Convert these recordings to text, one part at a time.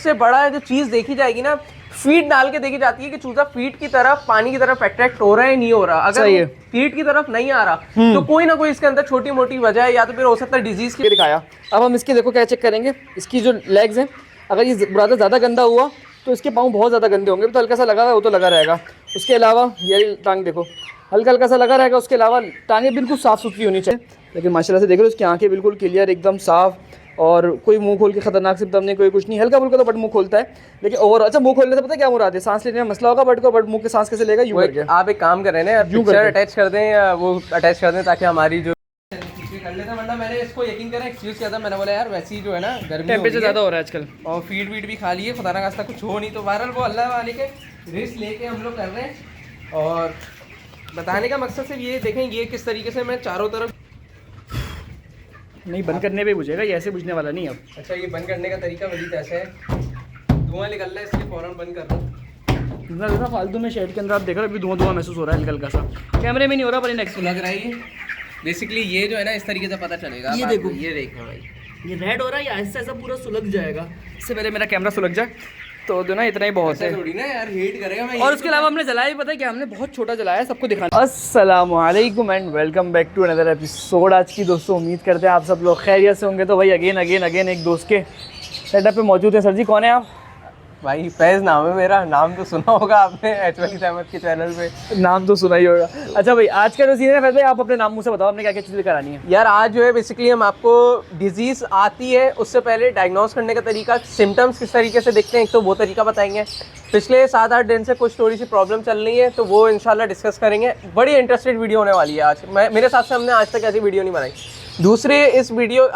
सबसे बड़ा जो चीज़ देखी जाएगी ना, फीड डाल के देखी जाती है कि चूजा फीड की तरफ, पानी की तरफ अट्रैक्ट हो रहा है नहीं हो रहा। अगर फीड की तरफ नहीं आ रहा तो कोई ना कोई इसके अंदर छोटी मोटी वजह है, या तो फिर हो सकता है डिजीज की। दिखाया। अब हम इसकी देखो क्या चेक करेंगे, इसकी जो लेग्स हैं, अगर ये ज़्यादा गंदा हुआ तो इसके पाँव बहुत ज़्यादा गंदे होंगे। तो हल्का सा लगा हुआ है वो तो लगा रहेगा। उसके अलावा ये टांग देखो हल्का हल्का सा लगा रहेगा। उसके अलावा टांगें बिल्कुल साफ़ सुथरी होनी चाहिए। लेकिन माशाल्लाह से देख रहे हो उसकी आंखें बिल्कुल क्लियर, एकदम साफ़, और कोई मुंह खोल के खतरनाक सिम्टम नहीं, कोई कुछ नहीं। हल्का फुल्का तो बट मुंह खोलता है, लेकिन ओवर अच्छा मुंह खोलने से पता है क्या मुराद है, सांस लेने में मसला होगा बट को, बट मुंह के सांस कैसे लेगा यूं करके। आप एक काम करें ना, पिक्चर अटैच कर दें या वो अटैच कर दें ताकि हमारी जो कर लेते, वरना मैंने इसको यकीन करें एक्सक्यूज किया था। मैंने बोला यार वैसे ही जो है ना गर्मी टेम्परेचर ज़्यादा हो रहा है आजकल और फीड वीड भी खा लिए, खुदा ना खास्ता कुछ हो नहीं तो वायरल, वो अल्लाह वाले के रिस्क लेके हम लोग कर रहे हैं। और बताने का मकसद सिर्फ ये देखें ये किस तरीके से मैं चारों तरफ नहीं बंद करने पे बुझेगा, ये ऐसे बुझने वाला नहीं अब। अच्छा ये बंद करने का तरीका वजीद ऐसे है, धुआं निकल रहा है इसलिए फ़ौरन बंद कर रहा हूँ। फालतू में शेड के अंदर आप देख रहे हो अभी धुआं महसूस हो रहा है हल्का हल्का सा, कैमरे में नहीं हो रहा पर नेक्स्ट लग रहा है ये बेसिकली ये जो है ना इस तरीके से पता चलेगा। ये देखो ये देखो भाई ये रेड हो रहा है, ऐसा ऐसा पूरा सुलग जाएगा। इससे पहले मेरा कैमरा सुलग जाए तो जो ना इतना ही बहुत है। थोड़ी ना यार हीट करेगा मैं। और उसके अलावा हमने जलाया भी, पता है क्या, हमने बहुत छोटा जलाया है सबको दिखाना। अस्सलाम वालेकुम and welcome back to another episode. आज की दोस्तों उम्मीद करते हैं आप सब लोग खैरियत से होंगे। तो भाई अगेन एक दोस्त के सेटअप पे मौजूद है। सर जी कौन है आप? भाई फैज़ नाम है मेरा, नाम तो सुना होगा आपने एचवाली अहमद के चैनल पे, नाम तो सुना ही होगा। अच्छा भाई आज का जो सीन है फैज़ भाई, आप अपने नाम मुँह से बताओ आपने क्या क्या चीज़ें करानी है। यार आज जो है बेसिकली हम आपको डिजीज़ आती है उससे पहले डायग्नोस करने का तरीका, सिम्टम्स किस तरीके से दिखते हैं, एक तो वो तरीका बताएंगे। पिछले 7-8 दिन से कुछ थोड़ी सी प्रॉब्लम चल रही है तो वो इंशाल्लाह डिस्कस करेंगे। बड़ी इंटरेस्टेड वीडियो होने वाली है आज। मेरे हिसाब से हमने आज तक ऐसी वीडियो नहीं बनाई। दूसरे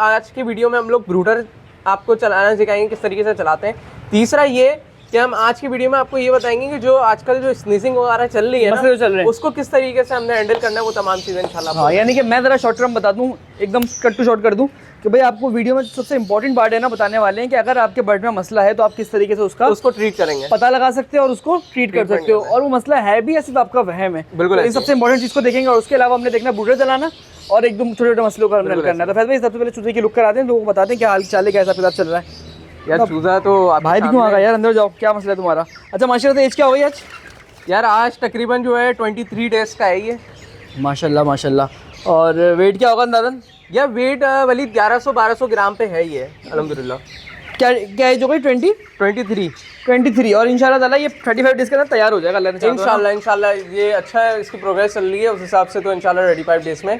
आज की वीडियो में हम लोग ब्रूडर आपको चलाना सिखाएंगे, किस तरीके से चलाते हैं। तीसरा ये कि हम आज की वीडियो में आपको ये बताएंगे कि जो आजकल जो स्नीजिंग वगैरह चल रही है ना, चल रहे हैं, उसको किस तरीके से हमने हैंडल करना है, वो तमाम चीज़ें इंशाल्लाह। हाँ, यानी कि मैं ज़रा शॉर्ट टर्म बता दूं, एकदम कट टू शॉर्ट कर दूं कि भाई आपको वीडियो में सबसे इंपॉर्टेंट पार्ट है ना बताने वाले हैं कि अगर आपके बर्ड में मसला है तो आप किस तरीके से उसको ट्रीट करेंगे, पता लगा सकते हो और उसको ट्रीट कर सकते हो। और वो मसला है भी या सिर्फ आपका वहम है, बिल्कुल इन सबसे इंपॉर्टेंट चीज़ को देखेंगे। और उसके अलावा हमने देखना ब्रूडर चलाना और एकदम छोटे छोटे मसलों का हल करना है। तो फैज़ भाई सबसे पहले चूजे की लुक कराते हैं, लोगों को बताते हैं क्या हाल चाल है, कैसा फिलहाल चल रहा है। यार चूजा तो भाई भी क्यों आ गया यार, अंदर जाओ, क्या मसला है तुम्हारा? अच्छा माशाल्लाह एज क्या हो गई आज? यार आज तकरीबन जो है 23 डेज का है ये। माशाल्लाह माशाल्लाह। और वेट क्या होगा अंदाज़न? यार वेट वाली 1100-1200 ग्राम पे है ये अल्हम्दुलिल्लाह। क्या एज हो गई? 23 और इंशाल्लाह ताला ये 35 डेज के अंदर तैयार हो जाएगा अल्लाह ने चाहा। इंशाल्लाह ये अच्छा है, इसकी प्रोग्रेस चल रही है उस हिसाब से। तो इंशाल्लाह 35 डेज में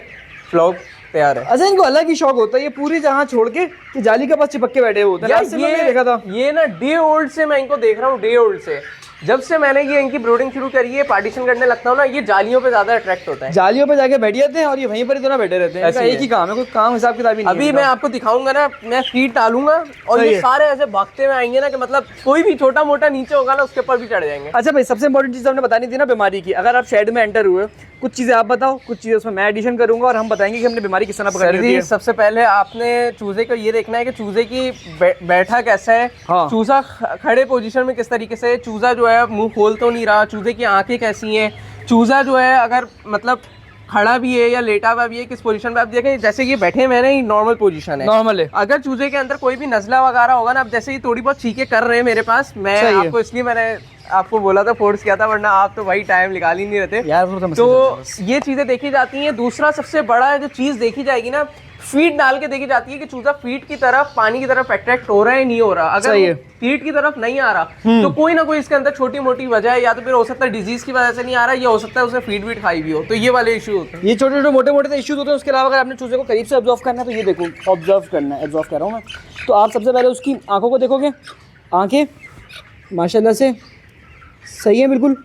फ्लॉग तैयार है। अच्छा इनको अलग ही शौक होता है, ये पूरी जहाँ छोड़ के कि जाली के पास चिपक के बैठे होते हैं। ये देखा था, ये ना डे ओल्ड से मैं इनको देख रहा हूँ, डे ओल्ड से जब से मैंने ये इनकी ब्रूडिंग शुरू करी है, पार्टीशन करने लगता हूँ ना, ये जालियों पे ज्यादा अट्रैक्ट होता है। जालियों पे जाके बैठ जाते हैं और ये वहीं पर ही तो ना बैठे रहते हैं। एक ही काम है, कोई काम हिसाब किताब ही नहीं। अभी मैं आपको दिखाऊंगा ना, मैं फीड डालूंगा और ये सारे ऐसे भागते हुए आएंगे ना कि मतलब कोई भी छोटा मोटा नीचे होगा ना उसके ऊपर भी चढ़ जाएंगे। अच्छा भाई सबसे इंपॉर्टेंट चीज़ हमने बतानी थी ना बीमारी की। अगर आप शेड में एंटर हुए, कुछ चीज़ें आप बताओ, कुछ चीज़ें उसमें मैं एडिशन करूंगा और हम बताएंगे कि हमने बीमारी किस तरह पकड़ी है। सबसे पहले आपने चूजे को ये देखना है कि चूजे की बैठा कैसा है, चूजा खड़े पोजीशन में किस तरीके से, चूजा जो है मुंह खोल तो नहीं रहा, चूजे की आंखें कैसी हैं, चूजा जो है अगर मतलब खड़ा भी है या लेटा हुआ भी है, किस पोजीशन पे। आप देखें जैसे ये बैठे मैंने ही नॉर्मल पोजीशन है, नॉर्मल है। अगर चूजे के अंदर कोई भी नज़ला वगैरह होगा ना, अब जैसे ये थोड़ी बहुत चीखें कर रहे हैं मेरे पास, मैं आपको इसलिए मैंने आपको बोला था, फोर्स किया था, वरना आप तो भाई टाइम निकाल ही नहीं रहते यार। तो ये चीज़ें देखी जाती हैं। दूसरा सबसे बड़ा जो चीज़ देखी जाएगी ना, फीड डाल के देखी जाती है कि चूजा फीड की तरफ, पानी की तरफ अट्रैक्ट हो रहा है नहीं हो रहा। अगर फीड की तरफ नहीं आ रहा तो कोई ना कोई इसके अंदर छोटी मोटी वजह है, या तो फिर हो सकता है डिजीज की वजह से नहीं आ रहा, या हो सकता है उसे फीड वीड खाई भी हो, तो ये वाले इशू होते हैं। ये छोटे छोटे मोटे मोटे इशूज होते हैं। उसके अलावा अगर आपने चूजे को करीब से ऑब्जर्व करना है तो ये देखो, ऑब्जर्व करना है, ऑब्जर्व कर रहा हूँ मैं। तो आप सबसे पहले उसकी आंखों को देखोगे, आंखें माशाल्लाह से सही है बिल्कुल,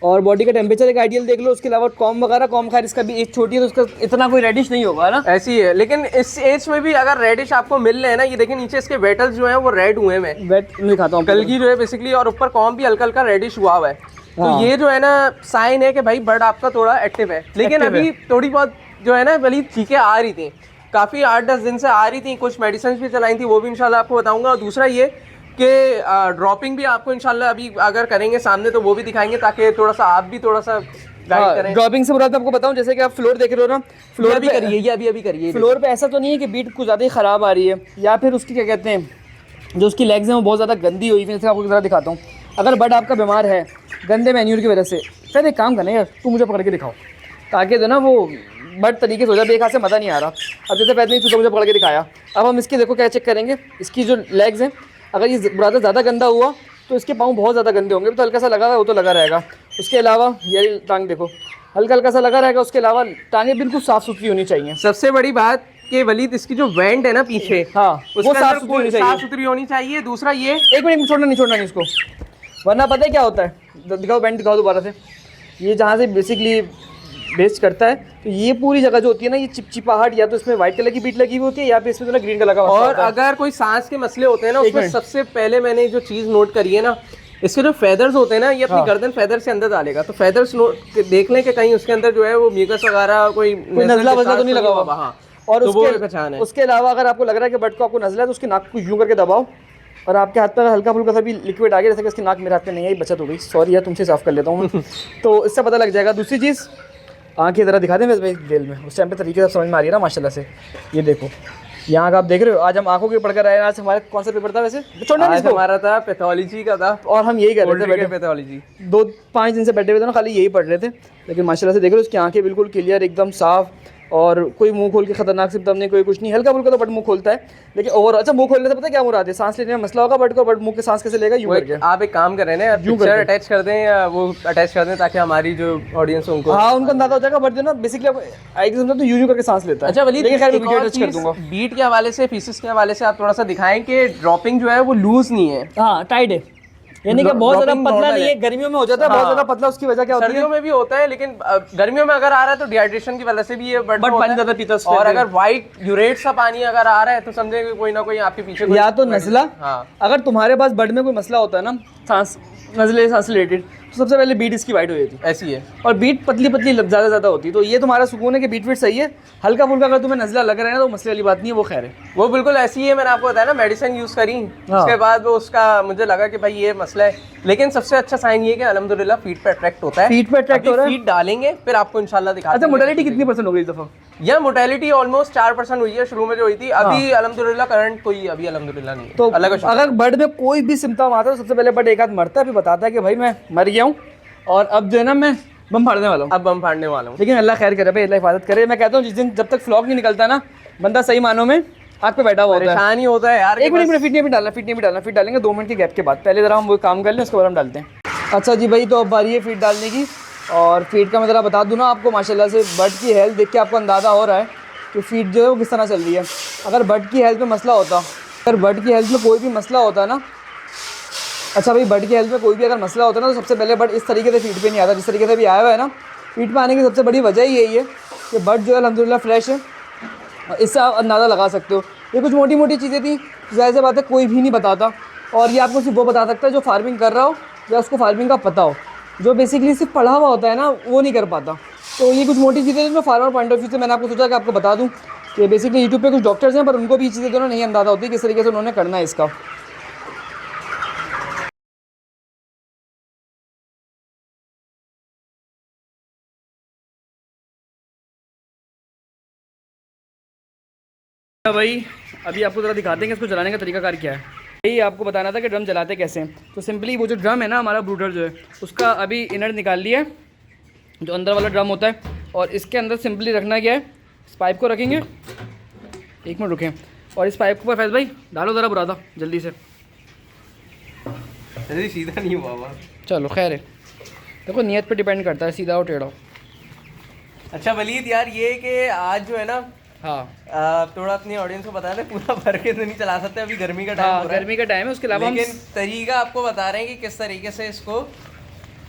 और बॉडी का टेम्परेचर एक आइडियल देख लो। उसके अलावा कॉम वगैरह, कॉम खैर इसका भी एज छोटी है तो उसका इतना कोई रेडिश नहीं होगा ना, ऐसी है। लेकिन इस एज में भी अगर रेडिश आपको मिल रहे हैं ना, ये देखिए नीचे इसके वेटल्स जो हैं वो रेड हुए हैं, वेट नहीं खाता हूँ कल की जो है बेसिकली, और ऊपर कॉम भी हल्का हल्का रेडिश हुआ हुआ है। तो ये जो है ना साइन है कि भाई बर्ड आपका थोड़ा एक्टिव है। लेकिन अभी थोड़ी बहुत जो है ना भली चीखें आ रही थी, काफ़ी 8-10 दिन से आ रही थी, कुछ मेडिसिन भी चलाई थी, वो भी इंशाल्लाह आपको बताऊँगा। और दूसरा ये कि ड्रॉपिंग भी आपको इंशाल्लाह अभी अगर करेंगे सामने तो वो भी दिखाएंगे, ताकि थोड़ा सा आप भी थोड़ा सा गाइड करें। ड्रॉपिंग से मुराद आपको बताऊं, जैसे कि आप फ्लोर देख रहे हो ना, फ्लोर भी करिए, ये अभी करिए। फ्लोर पे ऐसा तो नहीं है कि बीट कुछ ज़्यादा ही ख़राब आ रही है, या फिर उसकी क्या कहते हैं जो उसकी लेग्स हैं वो बहुत ज़्यादा गंदी हुई है। जैसे आपको ज़रा दिखाता हूँ, अगर बट आपका बीमार है गंदे मैन्यूर की वजह से, फिर एक काम करना यार, तू मुझे पकड़ के दिखाओ ताकि जो ना वो बट तरीके से हो जाए। एक हाथ से मज़ा नहीं आ रहा। अब जैसे पहले चूजा मुझे पकड़ के दिखाया, अब हम इसकी देखो क्या चेक करेंगे, इसकी जो लेग्स हैं, अगर ये ज़्यादा गंदा हुआ तो इसके पाँव बहुत ज़्यादा गंदे होंगे। तो हल्का सा लगा हुआ है वो तो लगा रहेगा। उसके अलावा ये टांग देखो, हल्का हल्का सा लगा रहेगा। उसके अलावा टांगें बिल्कुल साफ़ सुथरी होनी चाहिए। सबसे बड़ी बात कि वलीद इसकी जो वेंट है ना पीछे, हाँ उसके वो साफ़ अंदर साफ सुथरी होनी चाहिए। दूसरा ये, एक मिनट छोड़ना नहीं इसको, वरना पता है क्या होता है, दिखाओ बैंड दिखाओ दोबारा से। ये जहाँ से बेसिकली बेस्ट करता है, तो ये पूरी जगह जो होती है ना, ये चिपचिपाहट या तो इसमें व्हाइट कलर की बीट लगी हुई होती है या फिर इसमें जो ना ग्रीन कलर का मसला और होता है। अगर कोई सांस के मसले होते हैं ना, एक उसमें मिनट। सबसे पहले मैंने जो चीज़ नोट करी है ना, इसके जो फेदर्स होते हैं ना, ये अपनी गर्दन फेदर से अंदर डालेगा। तो फेदर्स देख लें कि कहीं उसके अंदर जो है वो म्यूकस वगैरह कोई नज़ला वज़ला तो नहीं लगा हुआ। हाँ, और तो वो उसके पहचान है। उसके अलावा अगर आपको लग रहा है कि बट को आपको नज़ला है तो उसकी नाक को यूँ करके दबाओ, और आपके हाथ पर हल्का फुल्का सा भी लिक्विड आ गया, जैसे कि इसकी नाक मेरे हाथ में नहीं आई, बचत हो गई, सॉरी यार तुमसे साफ़ कर लेता हूँ मैं। तो इससे पता लग जाएगा। दूसरी चीज़, आँखें ज़रा दिखा दें भाई जेल में, उस टाइम पे तरीके से समझ में आ रही है ना माशाल्लाह से। ये देखो यहाँ का आप देख रहे हो, आज हम आंखों के पढ़कर आए। आज हमारा कौन सा पेपर था वैसे? छोड़ना नहीं आज इसको। हमारा था पैथोलॉजी का था, और हम यही कर रहे थे बैठे, पैथोलॉजी 2-5 दिन से बैठे हुए थे ना, खाली यही पढ़ रहे थे। लेकिन माशाल्लाह से देख रहे हो उसकी आंखें बिल्कुल क्लियर, एकदम साफ़, और कोई मुंह खोल के खतरनाक सिम्टम नहीं, कोई कुछ नहीं। हल्का फुल्का तो बट मुंह खोलता है, लेकिन ओवर अच्छा मुंह खोलने से पता है क्या मुराद है, सांस लेने में मसला होगा बट को, बट मुंह के सांस कैसे लेगा, यूँ करके। आप एक काम कर रहे हैं ना, पिक्चर अटैच कर दें या वो अटैच कर दें ताकि हमारी जो ऑडियंस है उनको, हाँ उनको अंदाजा हो जाएगा। बट जो ना बेसिकली आप आएगी समझो तो यूँ करके सांस लेता है। अच्छा वलीद, लेकिन खैर एक और अटैच कर चीज़, दूंगा। बीट के हवाले से, फीसिस के हवाले से आप थोड़ा सा दिखाएं कि ड्रॉपिंग जो है वो लूज नहीं है। हाँ टाइट है, यानी कि बहुत ज़्यादा dropping पतला normal नहीं है। गर्मियों में हो जाता है बहुत ज़्यादा पतला, उसकी वजह क्या होती है? सर्दियों में भी होता है, लेकिन गर्मियों में अगर आ रहा है तो डिहाइड्रेशन की वजह से भी ये बट पानी ज़्यादा पीता है। और अगर वाइट यूरेट सा पानी अगर आ रहा है तो समझे कि कोई ना कोई आपके पीछे या तो नज़ला, हाँ। अगर तुम्हारे पास बड में कोई मसला होता है ना, सांस नज़ले सांस रिलेटेड, तो सबसे पहले बीट इसकी वाइट हो जाती है। ऐसी है, और बीट पतली पतली ज़्यादा होती है। तो ये तुम्हारा सुकून है कि बीट सही है। हल्का फुल्का अगर तुम्हें नज़ला लग रहा है ना तो मसले वाली बात नहीं है, वो खैर है। वो बिल्कुल ऐसी है। मैंने आपको बताया ना, मेडिसिन यूज़ करी, उसके बाद वो उसका मुझे लगा कि भाई ये मसला है। लेकिन सबसे अच्छा साइन ये कि अल्हम्दुलिल्लाह फीट पे अट्रैक्ट होता है। फीट पे अट्रैक्ट हो रहा है, फीट डालेंगे फिर आपको इंशाल्लाह दिखाते अच्छा हैं। मोटालिटी कितनी % हो गई इस दफ़ा? यह मोटेलिटी ऑलमोस्ट 4% हुई है, शुरू में जो हुई थी। अभी अल्हम्दुलिल्लाह करंट कोई अभी अल्हम्दुलिल्लाह नहीं है। तो अल्लाह का शुक्र। अगर बर्ड में कोई भी सिम्टम आता है तो सबसे पहले बर्ड एक हाथ मरता है, फिर बताता है कि भाई मैं मर गया हूँ और अब जो है ना मैं बम फाड़ने वाला हूँ। अब बम फाड़ने वाला हूँ। लेकिन अल्लाह खैर करे भाई, अल्लाह हिफाजत करे। मैं कहता हूँ जिस दिन जब तक फ्लॉग नहीं निकलता ना, बंदा सही मानों में आग पे बैठा हुआ होता है। परेशान ही होता है यार। एक मिनट में फिट नहीं डालना, फिट डालेंगे 2 मिनट के गैप के बाद। पहले ज़रा हम वो काम कर लें, उसके बाद हम डालते हैं। अच्छा जी भाई, तो अब बारी है फीड डालने की। और फीड का मैं ज़रा बता दूँ ना आपको, माशाल्लाह से बर्ड की हेल्थ देख के आपको अंदाज़ा हो रहा है कि फीड जो है वो किस तरह चल रही है। अगर बर्ड की हेल्थ में मसला होता, अगर बर्ड की हेल्थ में कोई भी मसला होता ना, अच्छा भाई बर्ड की हेल्थ में कोई भी अगर मसला होता ना, तो सबसे पहले बर्ड इस तरीके से फीड पे नहीं आता, जिस तरीके से भी आया हुआ है ना। फीड पे आने की सबसे बड़ी वजह ही यही है कि बर्ड जो है अल्हम्दुलिल्लाह फ्रेश है। इससे आप अंदाज़ा लगा सकते हो। ये कुछ मोटी मोटी चीज़ें थी, ज़ाहिर सी बात है कोई भी नहीं बताता, और ये आपको सिर्फ वो बता सकता है जो फार्मिंग कर रहा हो या उसको फार्मिंग का पता हो। जो बेसिकली सिर्फ पढ़ा हुआ होता है ना, वो नहीं कर पाता। तो ये कुछ मोटी चीज़ें जो फार्मर पॉइंट ऑफ व्यू से मैंने आपको सोचा कि आपको बता दूँ कि बेसिकली यूट्यूब पे कुछ डॉक्टर्स हैं, पर उनको भी ये चीज़ें दोनों नहीं अंदाज़ा होती किस तरीके से उन्होंने करना है इसका। भाई अभी आपको ज़रा दिखाते हैं कि इसको जलाने का तरीकाकार क्या है। यही आपको बताना था कि ड्रम जलाते कैसे हैं। तो सिंपली वो जो ड्रम है ना हमारा ब्रूडर जो है, उसका अभी इनर निकाल लिया है, जो अंदर वाला ड्रम होता है, और इसके अंदर सिंपली रखना क्या है, इस पाइप को रखेंगे। 1 मिनट रुकें, और इस पाइप को फैज भाई डालो ज़रा बुरादा जल्दी से। सीधा नहीं हुआ। चलो खैर है, देखो नियत पे डिपेंड करता है, सीधा और टेढ़ा। अच्छा वलीद यार, ये कि आज जो है ना, हाँ थोड़ा अपनी ऑडियंस को बता दें, पूरा भर के तो नहीं चला सकते, अभी गर्मी का टाइम हो रहा है। गर्मी का टाइम है, उसके अलावा लेकिन तरीका आपको बता रहे हैं कि किस तरीके से इसको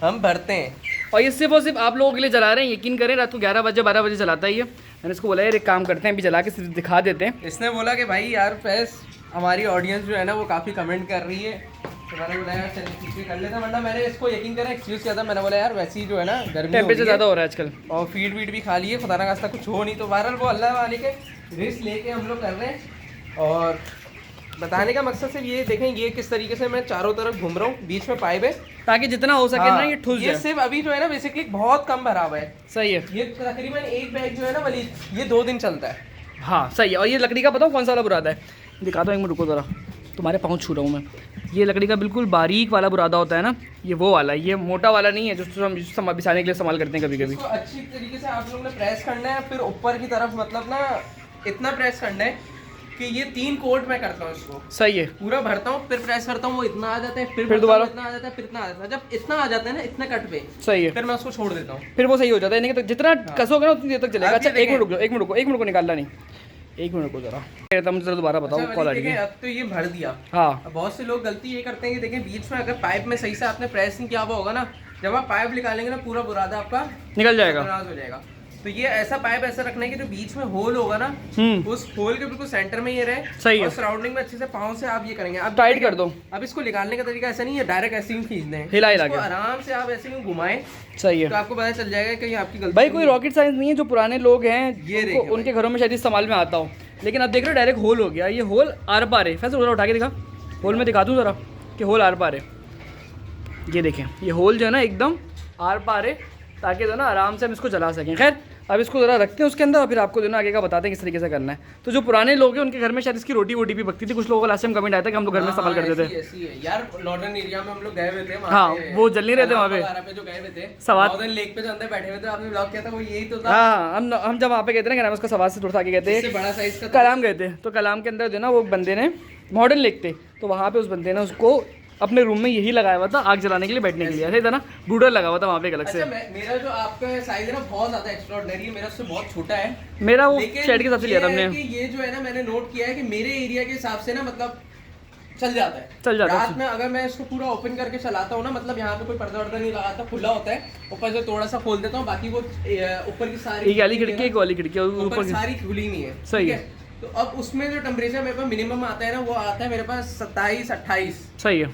हम भरते हैं। और ये सिर्फ और सिर्फ आप लोगों के लिए जला रहे हैं, यकीन करें रात को 11 बजे 12 बजे जलाता ही है। मैंने इसको बोला यार एक काम करते हैं, अभी जला के सिर्फ दिखा देते हैं। इसने बोला कि भाई यार फैस हमारी ऑडियंस जो है ना वो काफ़ी कमेंट कर रही है, तो मैंने बोला यार चलिए ठीक है कर लेते हैं। वरना मैंने इसको यकीन करें एक्सक्यूज़ किया था, मैंने बोला यार वैसे ही जो है ना गर्मी टेम्परेचर ज़्यादा हो रहा है आजकल, और फीड वीड भी खा लिए, खुदा ना खास्ता कुछ हो नहीं, तो बहरहाल वो अल्लाह वाले के रिस्क लेके हम लोग कर रहे हैं। और बताने का मकसद सिर्फ ये देखें, ये किस तरीके से मैं चारों तरफ घूम रहा हूँ, बीच में पाइप है ताकि जितना हो सके ना ये ठुस ये जाए। सिर्फ अभी जो है ना बेसिकली बहुत कम भरा हुआ है। सही है, ये तकरीबन एक बैग जो है ना वलीद, ये 2 दिन चलता है। हाँ सही है। और ये लकड़ी का बताओ कौन सा वाला बुरादा है, दिखाता हूँ 1 मिनट रुको ज़रा। तुम्हारे पाँव छू रहा हूँ मैं। ये लकड़ी का बिल्कुल बारीक वाला बुरादा होता है ना, ये वो वाला, ये मोटा वाला नहीं है जो हम बिछाने के लिए इस्तेमाल करते हैं कभी कभी। इसको अच्छी तरीके से आप लोगों ने प्रेस करना है, फिर ऊपर की तरफ मतलब ना इतना प्रेस करना है कि ये 3 कोट मैं करता हूँ इसको। सही है। पूरा भरता हूँ, फिर प्रेस करता हूँ, वो इतना आ जाता है, फिर दोबारा इतना आ जाता है, फिर इतना आ जाता है। जब इतना आ जाता है ना इतने कट पे, सही है, फिर मैं उसको छोड़ देता हूँ, फिर वो सही हो जाता है। नहीं जितना कसोगे ना उतनी देर तक चलेगा। आप अच्छा ये एक मिनट रुक जाओ, एक मिनट को निकालना नहीं, एक मिनट को जरा मुझे जरा दोबारा बताओ। कॉल आ रही है। अब तो ये भर दिया। हाँ, अब बहुत से लोग गलती ये करते हैं कि देखें बीच में अगर पाइप में सही से आपने प्रेस नहीं किया हुआ होगा ना, जब आप पाइप निकालेंगे ना पूरा बुरादा आपका निकल जाएगा, नाराज हो जाएगा। तो ये ऐसा पाइप ऐसा रखना है कि जो बीच में होल होगा ना, उस होल के बिल्कुल सेंटर में ये रहे। सही है। और सराउंडिंग में अच्छे से पाँव से आप ये करेंगे, आप टाइट कर दो। अब इसको निकालने का तरीका ऐसा नहीं है डायरेक्ट ऐसे ही खींचना है, हिला इसको के आराम से आप ऐसे ही घुमाएं, सही है। तो आपको पता चल जाएगा कि ये आपकी गलती भाई कोई रॉकेट साइंस नहीं है। जो पुराने लोग हैं ये उनके घरों में शायद इस्तेमाल में आता हो, लेकिन अब देख रहे हो डायरेक्ट होल हो गया। ये होल आर पार है। फैसल उठा के दिखा, होल में दिखा दूँ ज़रा कि होल आर पार है। ये देखें, ये होल जो है ना एकदम आर पार है, ताकि जो ना आराम से हम इसको जला सकें। खैर अब इसको ज़रा रखते हैं उसके अंदर और फिर आपको जो ना आगे का बताते हैं किस तरीके से करना है। तो जो पुराने लोग हैं उनके घर में शायद इसकी रोटी वोटी भी पकती थी। कुछ लोगों को लास्ट टाइम कमेंट आया था कि हम लोग घर में इस्तेमाल करते थे। ऐसी है यार, नॉर्दर्न एरिया में हम लोग गए हुए थे। हाँ, वो जल नहीं रहे थे वहाँ पे जो गए हुए थे सवाद नॉर्दर्न लेक पे जो अंदर बैठे हुए थे, आपने ब्लॉग किया था, वो यही तो था। हाँ, हम जब वहाँ पे गए थे ना, क्या नाम है उसका, सवाद से थोड़ा आगे गए थे, बड़ा साइज का कलाम गए थे। तो कलाम के अंदर जो ना वो बंदे ने मॉडर्न लेक थे, तो वहाँ पे उस बंदे ने उसको अपने रूम में यही लगाया हुआ था आग जलाने के लिए, बैठने के लिए। ऐसे ही था ना, ब्रूडर लगा हुआ था वहाँ पे अलग से। मेरा जो आपका साइज है ना बहुत ज्यादा एक्स्ट्राऑर्डिनरी है, मेरा उससे बहुत छोटा है। मेरा वो शेड के हिसाब से लिया था हमने। ये जो है ना मैंने नोट किया है कि मेरे एरिया के हिसाब से ना मतलब चल जाता है। रात में अगर मैं इसको पूरा ओपन करके चलाता हूँ ना, मतलब यहाँ पे कोई पर्दा वर्दा नहीं लगाता, खुला होता है, ऊपर से थोड़ा सा खोल देता हूँ, बाकी वो ऊपर की सारी वाली खिड़की, एक वाली खिड़की ऊपर सारी खुली नहीं है। सही है। तो अब उसमें जो टेम्परेचर मेरे पास मिनिमम आता है ना, वो आता है मेरे पास 27-28। सही है।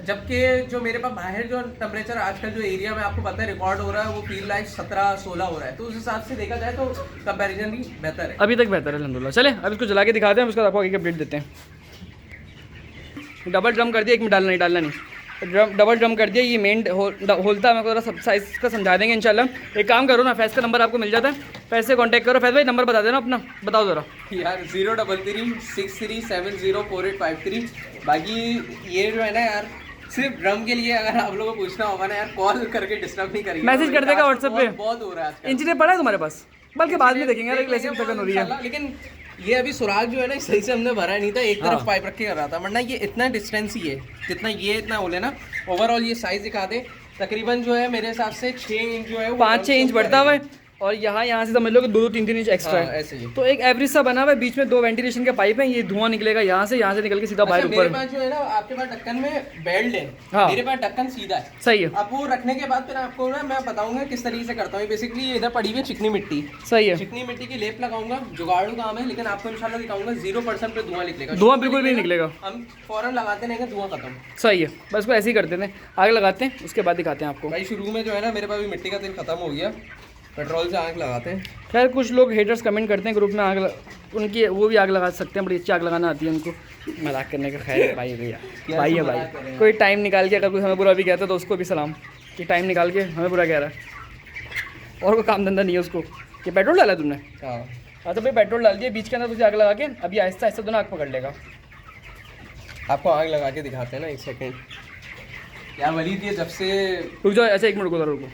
जबकि जो मेरे पास बाहर जो टेम्परेचर आजकल जो एरिया में आपको पता है रिकॉर्ड हो रहा है, वो फील लाइक 17-16 हो रहा है। तो उस हिसाब से देखा जाए तो कंपैरिजन भी बेहतर है, अभी तक बेहतर है अल्हम्दुलिल्लाह। चले अब इसको जला के दिखाते हैं, उसके बाद आपको आगे अपडेट देते हैं। डबल ड्रम कर दिया, एक में डालना नहीं, डबल ड्रम कर दिया। ये मेन होल था, मेरे को सब साइज का समझा देंगे इंशाल्लाह। एक काम करो ना, फैज़ का नंबर आपको मिल जाता है, फैज़ से कांटेक्ट करो। फैज़ भाई नंबर बता देना अपना, बताओ ज़रा यार। 03363704853। बाकी ये जो है ना यार, सिर्फ ड्रम के लिए अगर आप लोगों को पूछना होगा ना यार, कॉल करके डिस्टर्ब नहीं करेंगे, मैसेज कर देगा व्हाट्सएप पे। बहुत हो रहा है इंजीनियर पड़ा है तुम्हारे पास, बल्कि बाद में देखेंगे यार, ऐसी थकन हो रही है। लेकिन ये अभी सुराग जो है ना सही से हमने भरा नहीं था, एक तरफ पाइप रख के कर रहा था, वरना ये इतना डिस्टेंस ही है जितना ये इतना बोले ना। ओवरऑल ये साइज दिखा दे, तकरीबन जो है मेरे हिसाब से 6 इंच जो है 5-6 इंच बढ़ता हुआ है, और यहाँ से समझ लो कि 2-3 इंच एक्स्ट्रा है ऐसे ही। तो एक एवरेज सा बना हुआ है, बीच में 2 वेंटिलेशन के पाइप है, ये धुआं निकलेगा यहाँ से निकल के सीधा बाहर ऊपर। मेरे पास जो है ना, आपके पास ढक्कन में बेल्ट है, मेरे पास ढक्कन सीधा है। सही है। अब वो रखने के बाद फिर आपको ना मैं बताऊंगा किस तरीके से करता हूँ। बेसिकली इधर पड़ी हुई है चिकनी मिट्टी। सही है। चिकनी मिट्टी की लेप लगाऊंगा, जुगाड़ू काम है, लेकिन आपको इंशाल्लाह दिखाऊंगा 0% पे धुआं निकलेगा। धुआं बिल्कुल भी नहीं निकलेगा, हम फौरन लगाते नहीं, धुआं खत्म। सही है, बस को ऐसे ही करते थे, आग लगाते हैं, उसके बाद दिखाते हैं आपको। भाई शुरू में जो है ना मेरे पास मिट्टी का तेल खत्म हो गया, पेट्रोल से आग लगाते हैं। खैर कुछ लोग हेटर्स कमेंट करते हैं ग्रुप में, उनकी वो भी आग लगा सकते हैं, बड़ी अच्छी आग लगाना आती है उनको। मजाक करने का खैर भाई भैया भाई है भाई, कोई टाइम निकाल के अगर कोई हमें बुरा भी कहता है तो उसको भी सलाम कि टाइम निकाल के हमें बुरा कह रहा है, और कोई काम धंधा नहीं है उसको। कि पेट्रोल डाला तुमने? हाँ तो भाई पेट्रोल डाल दिया, बीच के अंदर तुझे आग लगा के अभी आहिस्ता आहिस्ता दोनों आग पकड़ लेगा। आपको आग लगा के दिखाते हैं ना, 1 सेकेंड यार वली थी जब से। रुक जाओ, अच्छा 1 मिनट को रुको।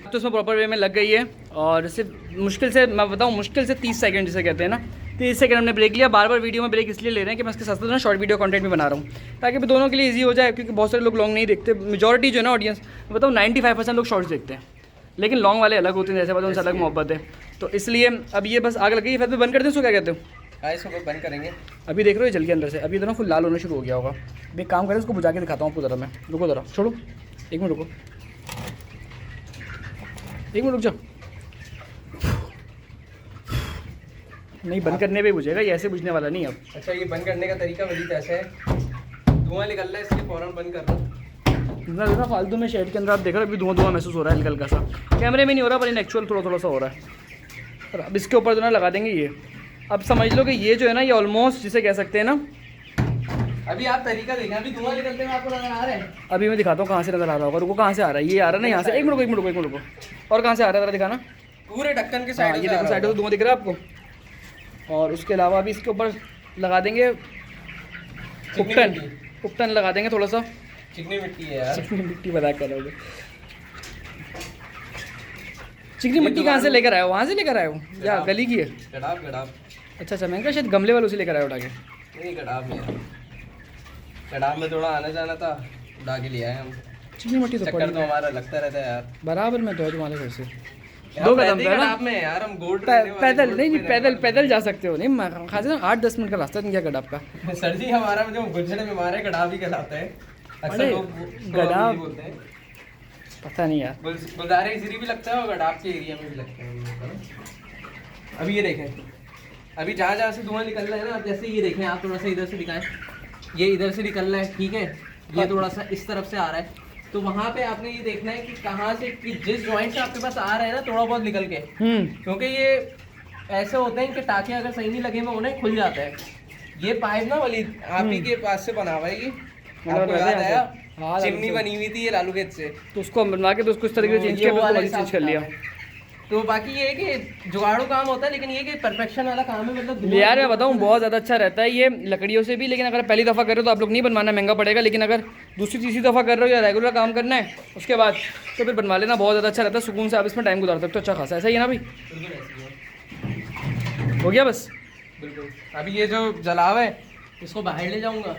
तो इसमें प्रॉपर वे में लग गई है, और सिर्फ मुश्किल से मैं बताऊँ, मुश्किल से 30 सेकंड जिसे कहते हैं ना, 30 सेकंड हमने ब्रेक लिया। बार बार वीडियो में ब्रेक इसलिए ले रहे हैं कि मैं इसके साथ साथ ना शॉर्ट वीडियो कंटेंट भी बना रहा हूँ, ताकि भी दोनों के लिए इजी हो जाए, क्योंकि बहुत सारे लोग लॉन्ग नहीं देखते। मेजॉरिटी जो है ना ऑडियंस, बताऊँ 95% लोग शॉर्ट्स देखते हैं, लेकिन लॉन्ग वाले अलग होते हैं, जैसे बताऊँ उनसे अलग मोहब्बत है। तो इसलिए अब ये बस आग लगी है, फिर बंद कर दें उसको, क्या कहते हो? इसको बंद करेंगे। अभी देख रहे हो जल के अंदर से, अभी तो ना फुल लाल होना शुरू हो गया होगा। एक काम करें, उसको बुझा के दिखाता हूँ आपको ज़रा मैं। रुको ज़रा, छोड़ो 1 मिनट, रुको 1 मिनट रुक जाओ। नहीं, बंद करने पे बुझेगा, ये ऐसे बुझने वाला नहीं है अब। अच्छा, ये बंद करने का तरीका वही ऐसे है, धुआं निकल रहा है इसलिए फ़ौरन बंद कर रहा हूँ। ना फालतू में शेड के अंदर आप देख रहे हो अभी धुआं महसूस हो रहा है हल्का सा, कैमरे में नहीं हो रहा पर इन एक्चुअल थोड़ा सा हो रहा है। और अब इसके ऊपर जो ना लगा देंगे ये। अब समझ लो कि ये जो है ना, ये ऑलमोस्ट जिसे कह सकते हैं ना, अभी आप तरीका देखें, अभी धुआं निकलते हुए आपको नजर आ रहा है। अभी मैं दिखाता हूँ कहाँ से नजर आ रहा होगा। रुको, कहाँ से आ रहा है? ये आ रहा है ना यहाँ से। 1 मिनट रुको, और कहाँ से आ रहा है ज़रा दिखाना। पूरे ढक्कन के साइड, ये देखो साइड से धुआं दिख रहा है आपको। और उसके अलावा अभी इसके ऊपर लगा देंगे उपटन लगा देंगे थोड़ा सा। चिकनी मिट्टी है यार, चिकनी मिट्टी मजाक कर रहे हो। चिकनी मिट्टी कहाँ से लेकर आए हो? वहाँ से लेकर आए हो या गली की है? गड़ाब। अच्छा, मैं कहा शायद गमले वालों से लेकर आए उठा के। नहीं, गड़ाब में यार, गड़ाब में थोड़ा आना जाना था, उड़ा के लिया है हम। चिकनी मिट्टी तो चक्कर तो हमारा लगता रहता है यार। बराबर में तो है तुम्हारे घर से 2 कदम पे गड़ाब में यार, हम गोल्ड पैदल नहीं, पैदल जा सकते हो। नहीं खाते 8-10 मिनट का रास्ता नहीं क्या गड़ाब का। सर जी, हमारा जो गुजरे में हमारे गड़ाब ही कहलाता है। अक्सर लोग गड़ाब बोलते हैं, पता नहीं यार। गुलदारे इधर भी लगता है और गड़ाब के एरिया में भी लगता है। अभी ये देखें, अभी जहाँ से धुआं निकल रहा है ना, जैसे ये देखें आप, थोड़ा सा इधर से दिखाएं, ये इधर से निकल रहा है, ठीक है, ये थोड़ा सा इस तरफ से आ रहा है, तो वहाँ पे आपने ये देखना है कि कहाँ से, कि जिस जॉइंट से आपके पास आ रहा है ना थोड़ा बहुत निकल के, क्योंकि ये ऐसे होते हैं कि टाके अगर सही नहीं लगे में उन्हें खुल जाता है। ये पाइप ना वाली आप ही के पास से बना हुआ है, ये आपको याद आया? चिमनी बनी हुई थी ये लालू खेत से, तो उसको बनवा के तो उसको इस तरीके से चेंज किया, चेंज कर लिया। तो बाकी ये है कि जुगाड़ू काम होता है, लेकिन ये कि परफेक्शन वाला काम है, मतलब यार मैं बताऊँ बहुत ज़्यादा अच्छा रहता है ये लकड़ियों से भी। लेकिन अगर पहली दफ़ा कर रहे हो तो आप लोग नहीं बनवाना, महंगा पड़ेगा। लेकिन अगर दूसरी तीसरी दफ़ा कर रहे हो या रेगुलर काम करना है उसके बाद, तो फिर बनवा लेना, बहुत ज़्यादा अच्छा रहता है। सुकून से आप इसमें टाइम गुजार सकते हो, अच्छा खासा। ऐसा ही है ना भाई? हो गया बस। बिल्कुल। अभी ये जो जलाव है इसको बाहर ले जाऊँगा।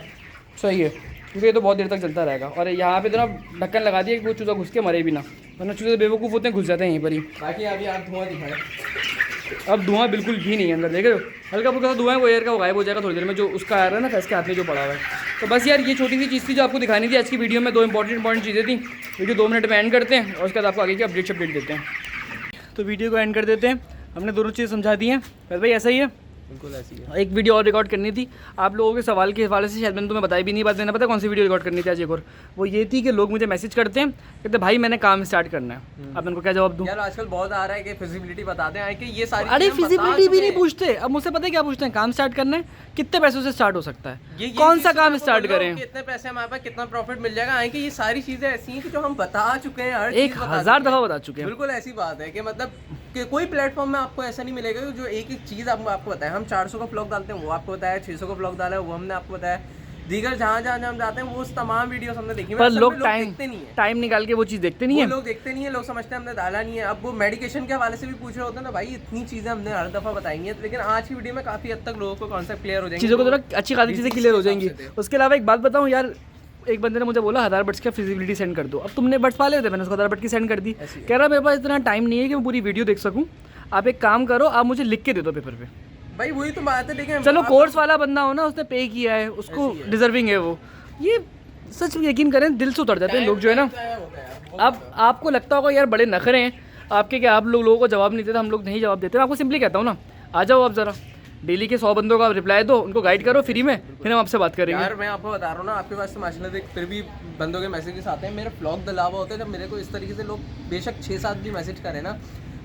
सही है, क्योंकि ये तो बहुत देर तक चलता रहेगा। और यहाँ पे तो ना ढक्कन लगा दिया कि वो चूज़ा घुस के मरे भी ना, वरना चूज़े बेवकूफ़ होते हैं, घुस जाते हैं यहीं पर ही। बाकी अभी आप धुआं दिखाएं। अब धुआं बिल्कुल भी नहीं है अंदर, देख रहे हो? हल्का फुल्का सा धुआं है, वो एयर का वो गायब हो जाएगा थोड़ी देर में, जो उसका आ रहा है ना फैस के हाथ में जो पड़ा हुआ है। तो बस यार ये छोटी सी चीज़ थी जो आपको दिखानी थी आज की वीडियो में। 2 इंपॉर्टेंट चीज़ें थी। वीडियो 2 मिनट में एंड करते हैं और उसके बाद आपको आगे की अपडेट देते हैं। तो वीडियो को एंड कर देते हैं। हमने दोनों चीज़ें समझा दी हैं भाई, ऐसा ही है। बिल्कुल ऐसी है। एक वीडियो और रिकॉर्ड करनी थी आप लोगों के सवाल के हवाले से, शायद मैंने तुम्हें बताई भी नहीं बात। मैंने पता कौन सी वीडियो रिकॉर्ड करनी थी आज एक और, वो ये थी कि लोग मुझे मैसेज करते हैं, कहते भाई मैंने काम स्टार्ट करना है। अब इनको क्या जवाब दूं? यार आजकल बहुत आ रहा है कि फिजिबिलिटी बताते हैं कि ये सारी, अरे फिजिबिलिटी भी नहीं पूछते। अब मुझसे पता है क्या पूछते हैं? काम स्टार्ट करना है, कितने पैसों से स्टार्ट हो सकता है, कौन सा काम स्टार्ट करें, कितने पैसे हमारे पास, कितना प्रॉफिट मिल जाएगा। कि ये सारी चीजें ऐसी हैं कि जो हम बता चुके हैं, 1000 दफ़ा बता चुके हैं। बिल्कुल ऐसी बात है कि मतलब कि कोई प्लेटफॉर्म में आपको ऐसा नहीं मिलेगा जो एक चीज़ आपको बताए। हम 400 का ब्लॉग डालते हैं, वो आपको बताया, 600 का ब्लॉग डाला है, वो हमने आपको बताया। दीगर जहाँ हम जाते हैं वो उस तमाम वीडियोस हमने देखी, पर लोग टाइम निकाल के वो चीज़ देखते नहीं है। लोग देखते नहीं है, लोग समझते हैं हमने डाला नहीं है। अब वो मेडिकेशन के हवाले से भी पूछ रहे होते हैं ना, भाई इतनी चीज़ें हमने हर दफ़ा बताएंगी, लेकिन आज की वीडियो में काफ़ी हद तक लोगों को कॉन्सेप्ट क्लियर हो जाएंगे, चीज़ों को थोड़ा अच्छी खासी चीज़ें क्लियर हो जाएंगी। उसके अलावा एक बात बताऊँ यार, एक बंदे ने मुझे बोला 1000 बट्स का फिजिबिलिटी सेंड कर दो। अब तुमने बट्स पाले थे, मैंने उसको 1000 बट की सेंड कर दी। कह रहा मेरे पास इतना टाइम नहीं है कि मैं पूरी वीडियो देख सकूँ, आप एक काम करो, आप मुझे लिख के दे दो पेपर पे। भाई वही तो बात है। लेकिन चलो कोर्स वाला बंदा हो ना, उसने पे किया है, उसको डिजर्विंग है वो। ये सच यकीन करें दिल से उतर जाते हैं लोग जो है ना। अब आपको लगता होगा यार बड़े नखरे हैं आपके, क्या आप लोगों को जवाब नहीं देते, हम लोग नहीं जवाब देते। मैं आपको सिंपली कहता हूँ ना, आ जाओ आप ज़रा डेली के 100 बंदों का रिप्लाई दो, उनको गाइड करो फ्री में, फिर हम आपसे बात करेंगे। यार मैं आपको बता रहा हूँ ना, आपके पास तो माशाल्लाह से फिर भी बंदों के मैसेजेस आते हैं। मेरे ब्लॉग दलावा होते हैं जब मेरे को इस तरीके से लोग बेशक 6-7 भी मैसेज करें ना,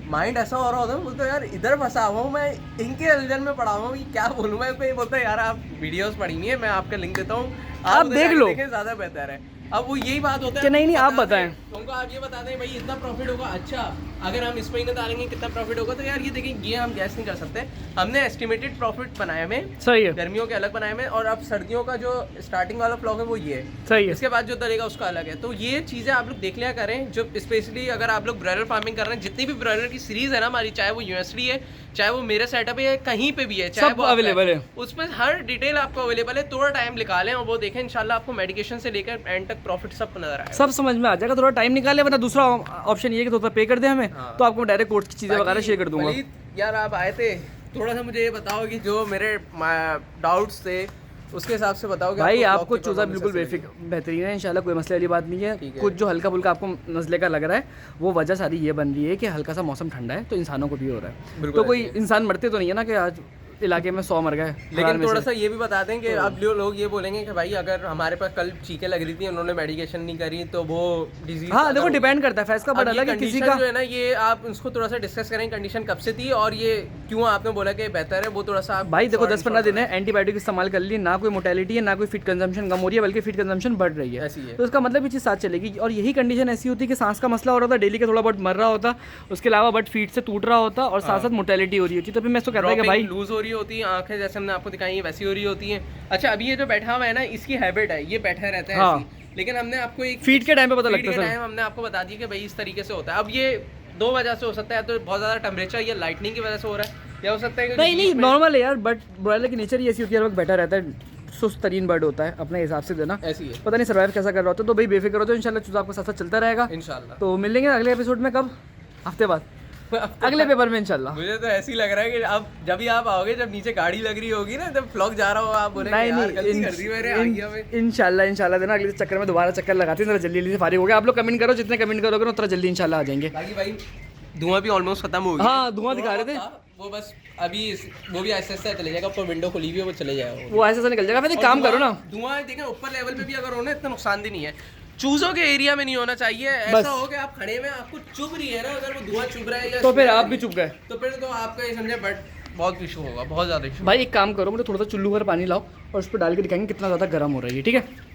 माइंड ऐसा हो रहा होता है, बोलते यार इधर फंसा हुआ हूँ मैं, इनके उलझन में पड़ा हुआ हूँ, ये क्या बोलूँ मैं। कोई बोलता है यार आप वीडियोस पढ़ी हुई है, मैं आपका लिंक देता हूँ, आप देख लो, ज़्यादा बेहतर है। अब वो यही बात होता है कि नहीं आप बताएं, उनको आप ये बता दें भाई इतना प्रॉफिट होगा। अच्छा अगर हम इस महीने डालेंगे कितना प्रॉफिट होगा, तो यार ये देखें ये हम गैस नहीं कर सकते। हमने एस्टिमेटेड प्रॉफिट बनाए में, सही है, गर्मियों के अलग बनाए में, और अब सर्दियों का जो स्टार्टिंग वाला ब्लॉग है वो ये है, सही है। इसके बाद जो तरीका उसका अलग है। तो ये चीज़ें आप लोग देख लिया करें। जो स्पेशली अगर आप लोग ब्रॉयलर फार्मिंग कर रहे हैं, जितनी भी ब्रॉयलर की सीरीज है ना हमारी, चाहे वो यूएसडी है, चाहे वो मेरे सेटअप है, कहीं पे भी है, चाहे वो अवेलेबल है, उसमें हर डिटेल आपको अवेलेबल है। थोड़ा टाइम निकालें और वो देखें, इंशाल्लाह आपको मेडिकेशन से लेकर एंड तक प्रॉफिट सब नजर आएगा, सब समझ में आ जाएगा। थोड़ा टाइम निकाले, वरना दूसरा ऑप्शन ये है कि थोड़ा पे कर दे हमें, तो आपको डायरेक्ट कोर्स की चीज़ें वगैरह शेयर कर दूंगा। यार आप आए थे, थोड़ा सा मुझे ये बताओ कि जो मेरे डाउट्स थे उसके हिसाब से बताओ भाई। आपको चूज़ा बिल्कुल बेहतरीन है इंशाल्लाह, कोई मसले वाली बात नहीं है। कुछ जो हल्का फुल्का आपको नज़ले का लग रहा है, वो वजह सारी ये बन रही है कि हल्का सा मौसम ठंडा है, तो इंसानों को भी हो रहा है। तो कोई इंसान मरते तो नहीं है ना कि आज इलाके में 100 मर गए। लेकिन थोड़ा सा ये भी बता दें कि अब जो लोग ये बोलेंगे कि भाई अगर हमारे पास कल चीखें लग रही थी, उन्होंने मेडिकेशन नहीं करी, तो वो डिजीज, हाँ देखो डिपेंड करता है, फैसला बड़ा अलग है किसी का जो है ना। ये आप उसको थोड़ा सा डिस्कस करें, कंडीशन कब से थी और ये क्यों आपने बोला कि बेहतर है, वो थोड़ा सा भाई देखो 10-15 दिन है एंटीबायोटिक इस्तेमाल कर ली, ना कोई मोर्टेलिटी है, ना कोई फीड कंजम्पशन कम हो रही है, बल्कि फीड कंजम्पशन बढ़ रही है। तो उसका मतलब ये चीज़ साथ चलेगी। और यही कंडीशन ऐसी होती है कि सांस का मसला हो रहा था, डेली का थोड़ा बहुत मर रहा होता, उसके अलावा बट फीड से टूट रहा होता और साथ साथ मोर्टेलिटी हो रही होती, तो फिर मैं इसको कहता है कि भाई लूज हो रही होती है, आंखें जैसे हमने आपको दिखाई हैं वैसी हो रही होती हैं। अच्छा अभी ये जो बैठा हुआ है ना, इसकी हैबिट है, ये बैठा रहता है हाँ। ऐसे ही। लेकिन हमने आपको एक फीड के टाइम पे पता फीड लगता के है टाइम हमने आपको बता दिया कि भाई इस तरीके से होता है। अब ये दो वजह से हो सकता है, तो बहुत ज़्यादा टेम्परेचर या लाइटनिंग की वजह से हो रहा है, या हो सकता है कि नहीं नहीं नॉर्मल है यार, बट ब्रॉयलर की नेचर ही ऐसी होती है, हर वक्त बैठा रहता है, सुस्त तरीन बर्ड होता है अपने हिसाब से देना, ऐसी है पता नहीं सर्वाइव कैसा कर रहा होता है। तो भाई बेफिक्र हो तो इंशाल्लाह चूज़ा आपका साथ साथ चलता रहेगा। इंशाल्लाह। तो मिलेंगे अगले एपिसोड में, कब? हफ्ते बाद, अगले पेपर में इंशाल्लाह। मुझे तो ऐसे ही लग रहा है कि अब जब भी आप आओगे, जब नीचे गाड़ी लग रही होगी ना, जब फ्लॉग जा रहा हो, आप बोलेंगे यार गलती कर दी मैंने, इंशाल्लाह देना अगले चक्कर में दोबारा चक्कर लगाते हैं, जरा जल्दी जल्दी से फारिग हो गया। आप लोग कमेंट करो, जितने कमेंट करोगे उतना जल्दी इंशाल्लाह आ जाएंगे। बाकी भाई धुआं भी ऑलमोस्ट खत्म हो गया। हाँ धुआं दिखा रहे थे वो, बस अभी वो भी ऐसे ऐसे चले जाएगा, ऊपर विंडो खुली हुई है वो चले जाएगा, वो ऐसे निकल जाएगा। फिर एक काम करो ना, धुआं देखें ऊपर लेवल पे भी अगर हो ना, इतना नुकसान भी नहीं है, चूजों के एरिया में नहीं होना चाहिए। ऐसा हो कि आप खड़े में आपको चुभ रही है ना, अगर वो धुआं चुभ रहा है या तो फिर आप भी चुप गए, तो फिर तो आपका ये समझे बट बहुत इशू होगा, बहुत ज़्यादा इशू। भाई एक काम करो, मुझे थोड़ा सा चुल्लू भर पानी लाओ और उस पर डाल के दिखाएंगे कितना ज़्यादा गर्म हो रहा है ये, ठीक है?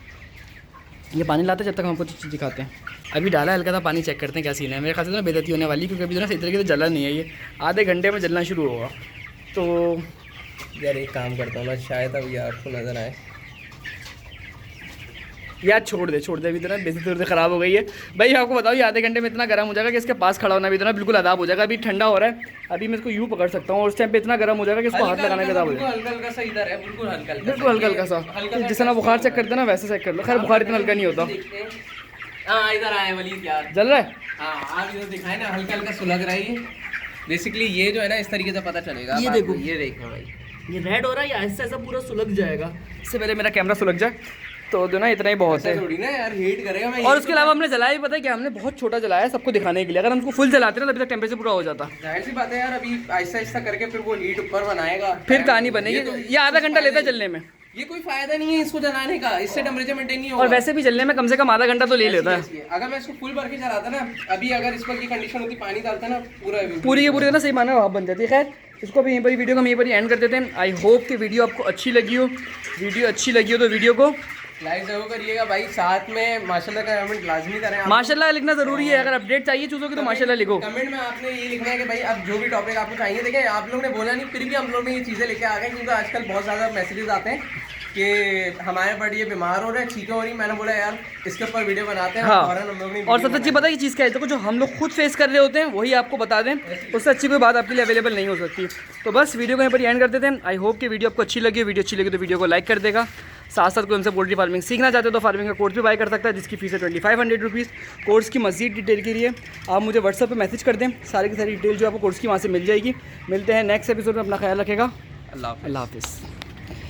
ये पानी लाते हैं, जब तक हम आपको चीज़ दिखाते हैं। अभी डाला हल्का सा पानी, चेक करते हैं क्या सीन है। मेरे ख्याल से ना बेइज्जती होने वाली, क्योंकि अभी जो ना सही तरीके से जला नहीं है, ये आधे घंटे में जलना शुरू होगा। तो यार एक काम करता हूँ मैं, शायद अब ये आपको नज़र आए। यार छोड़ दे अभी तो ना बेइज्जती ख़राब हो गई है भाई। आपको बताओ ये आधे घंटे में इतना गर्म हो जाएगा कि इसके पास खड़ा होना भी तो ना बिल्कुल अदाब हो जाएगा। अभी ठंडा हो रहा है, अभी मैं इसको यूँ पकड़ सकता हूँ और उस टाइम पे इतना गर्म हो जाएगा कि इसको हाथ लगाने के अदाब हो जाएगा। हल्का हल्का सा इधर है, बिल्कुल हल्का हल्का सा, जिस तरह बुखार चेक करते हैं ना वैसे चेक कर लो। खैर बुखार इतना हल्का नहीं होता। हाँ इधर आए वलीद यार, जल रहा है। हाँ आप इधर दिखाए ना, हल्का हल्का सुलग रहा है। बेसिकली ये जो है ना इस तरीके से पता चलेगा। ये देखो, ये देखो भाई, ये रेड हो रहा है, ऐसा ऐसा पूरा सुलग जाएगा। इससे पहले मेरा कैमरा सुलग जाए तो जो ना इतना ही बहुत है। थोड़ी ना यार हीट करेगा। मैं और उसके अलावा हमने जलाया भी, पता है क्या, हमने बहुत छोटा जलाया है सबको दिखाने के लिए। अगर हम उसको फुल जलाते ना तभी तक टेम्परेचर पूरा हो जाता। जाहिर सी बात है यार, अभी आहिस्ता आहिस्ता करके फिर वो हीट ऊपर बनाएगा, फिर कहानी बनेगी। ये आधा घंटा लेता है जलने में, ये कोई फायदा नहीं है इसको जलाने का, इससे टेम्परेचर मेंटेन नहीं होगा। और वैसे भी जलने में कम से कम आधा घंटा तो ले लेता है। अगर मैं इसको फुल भर के चलाता ना, अभी अगर इस पर की कंडीशन होती, पानी डालता ना, पूरी की पूरी ना सही माना भाप बन जाती है। खैर इसको भी यहीं पर वीडियो को हम यहीं पर ही एंड कर देते हैं। आई होप कि वीडियो आपको अच्छी लगी हो। वीडियो अच्छी लगी हो तो वीडियो को लाइक जरूर करिएगा भाई, साथ में माशाल्लाह का कमेंट लाजमी करें। माशाल्लाह लिखना जरूरी है। अगर अपडेट चाहिए चूज़ों की तो माशाल्लाह लिखो। कमेंट में आपने ये लिखना है कि भाई अब जो भी टॉपिक आपको चाहिए। देखिए आप लोग ने बोला नहीं, फिर भी हम लोग ने ये चीज़ें लेके आ गए, क्योंकि आजकल बहुत ज़्यादा मैसेजेस आते हैं कि हमारे बर्ड ये बीमार हो रहे हैं, चीखें हो रही। मैंने बोला यार इसके ऊपर वीडियो बनाते हैं। हाँ। हम लोग ने और सबसे अच्छी पता है ये चीज़ क्या है, देखो जो हम लोग खुद फेस कर रहे होते हैं वही आपको बता दें, उससे अच्छी कोई बात आपके लिए अवेलेबल नहीं हो सकती। तो बस वीडियो को यहाँ पर एंड कर देते हैं। आई होप कि वीडियो आपको अच्छी लगी। वीडियो अच्छी लगी तो वीडियो को लाइक कर देगा। साथ साथ कोई हमसे पोल्ट्री फार्मिंग सीखना चाहते हो तो फार्मिंग का कोर्स भी बाय कर सकता है, जिसकी फीस है 2500 रुपीज़। कोर्स की मज़ीद डिटेल के लिए आप मुझे व्हाट्सएप पे मैसेज कर दें, सारी की सारी डिटेल जो आपको कोर्स की वहाँ से मिल जाएगी। मिलते हैं नेक्स्ट एपिसोड में, अपना ख्याल रखेगा। अल्लाह हाफिज़।